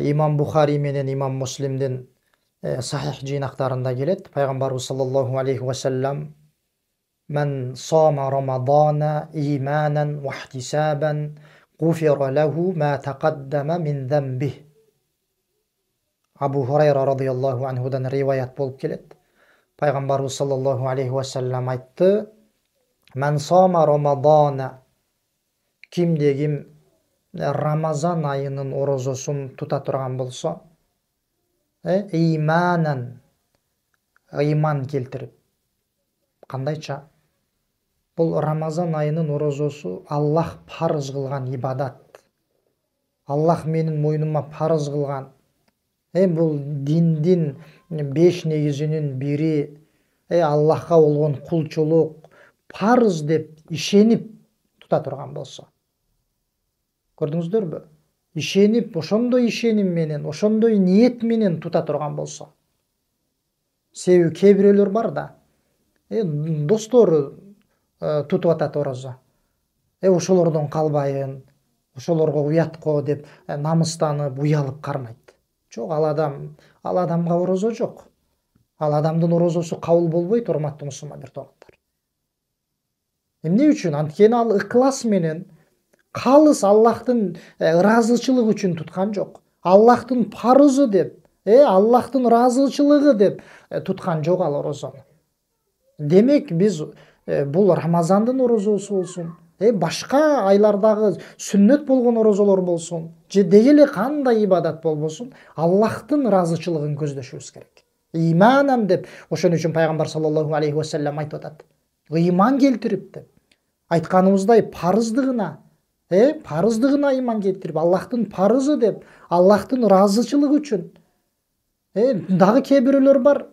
имам Бухари менен имам Муслимдин сахих жыйнактарында келет. Пайгамбарыбыз саллаллаху алейхи ва саллям: "Мен сама Рамадана иманан ва ихтисабан, гуфира лаху ма тaqaddama мин замбих." Абу Хурайра радıyallahu анхудан риваят болуп келет. Пайгамбарыбыз саллаллаху алейхи ва саллям айтты: "Мен сама Рамадана", кимде ким Рамазан айынын орозосун тута турган болсо, иманан, ыйман келтирип. Кандайча? Бул Рамазан айынын орозосу Аллах парыз кылган ибадат. Аллах менин мойнума парыз кылган. Бул диндин 5 негизинин бири, Аллахка болгон кулчулук, парыз деп ишенип тута турган болсо. Көрдүңүздөрбү? Ишенип, ошондой ишеним менен, ошондой ниет менен тута турган болсо. Себеби кээ бирөөлөр бар да. Достору тутуп атат орозо. Ошолордон калбайын, ошолорго уятко деп намыстанып, уялып кармайт. Жок, ал адамга орозо жок. Ал адамдын орозосу кабыл болбойт, урматтуу мусулман туугандар. Эмне үчүн? Анткени ал ыклас менен калыс Аллахтын ыраазычылыгы үчүн туткан жок. Аллахтын парызы деп, Аллахтын ыраазычылыгы деп туткан жок ал орозону. Демек биз бул Рамазандын орозосу болсун, башка айлардагы сүннөт болгон орозолор болсун, же деги эле кандай ибадат болбосун, Аллахтын ыраазычылыгын көздөшүбүз керек. Иманан деп, ошон үчүн пайгамбар саллаллаху алейхи ва саллям айтып атат. Ыйман келтирип деп. Айтканыбыздай парыздыгына иман келтирип, Аллахтын парызы деп, Аллахтын ыраазычылыгы үчүн. Дагы кээ бирөөлөр бар,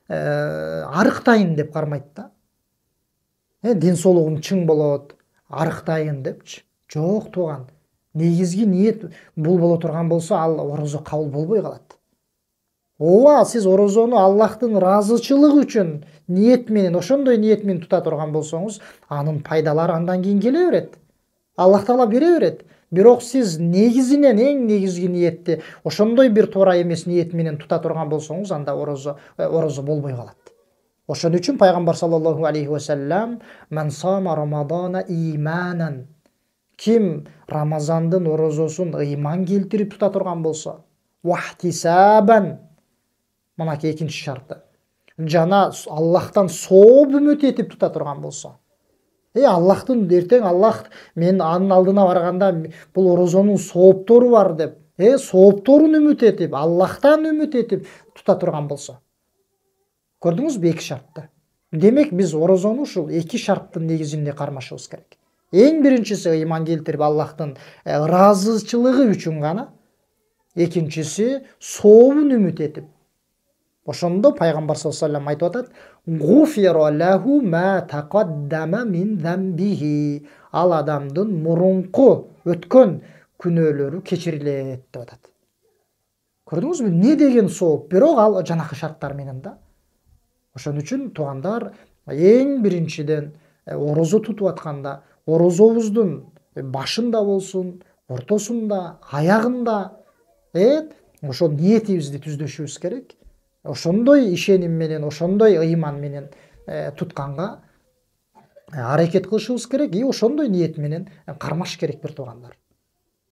арыктайын деп кармайт да. Ден соолугум чың болот, арыктайын депчи. Жок тууган. Негизги ниет бул боло турган болсо, ал орозо кабыл болбой калат. Ооба, сиз орозону Аллахтын ыраазычылыгы үчүн ниет менен, ошондой ниет менен тута турган болсоңуз, анын пайдалары андан кийин келе берет. Аллах Таала бере берет. Бирок сиз негизинен, эң негизги ниетти ошондой бир туура эмес ниет менен тута турган болсоңуз, анда орозо болбой калат. Ошон үчүн пайгамбар саллаллаху алейхи ва саллям: "Мен сама Рамадана иманан", ким Рамазандын орозосун ыйман келтирип тута турган болсо, вахтисабан, мынакей экинчи шарты, жана Аллахтан сооп үмүт этип тута турган болсо. Аллахтын эртең Аллах мен анын алдына барганда бул орозонун сооптору бар деп, соопторун үмүт этип, Аллахтан үмүт этип тута турган болсо. Көрдүңүзбү, эки шартты. Демек биз орозону ушул эки шарттын негизинде кармашыбыз керек. Эң биринчиси ыйман келтирип Аллахтын ыраазычылыгы үчүн гана, экинчиси сообун үмүт этип. Ошондо пайгамбар саллаллаху алейхи ва саллям айтып атат: "Гуфира лаху ма тaqaddama мин замбихи", ал адамдын мурунку өткөн күнөөлөрү кечирилет деп атат. Көрдүңүзбү, эмне деген сооп? Бирок ал жанакы шарттар менен да. Ошон үчүн туугандар, эң биринчиден орозо тутуп атканда, орозобуздун башында болсун, ортосунда, аягында, ошол ниетибизди түздөшүбүз керек. Ошондой ишеним менен, ошондой ыйман менен тутканга аракет кылышыбыз керек, ошондой ниет менен кармаш керек бир туугандар.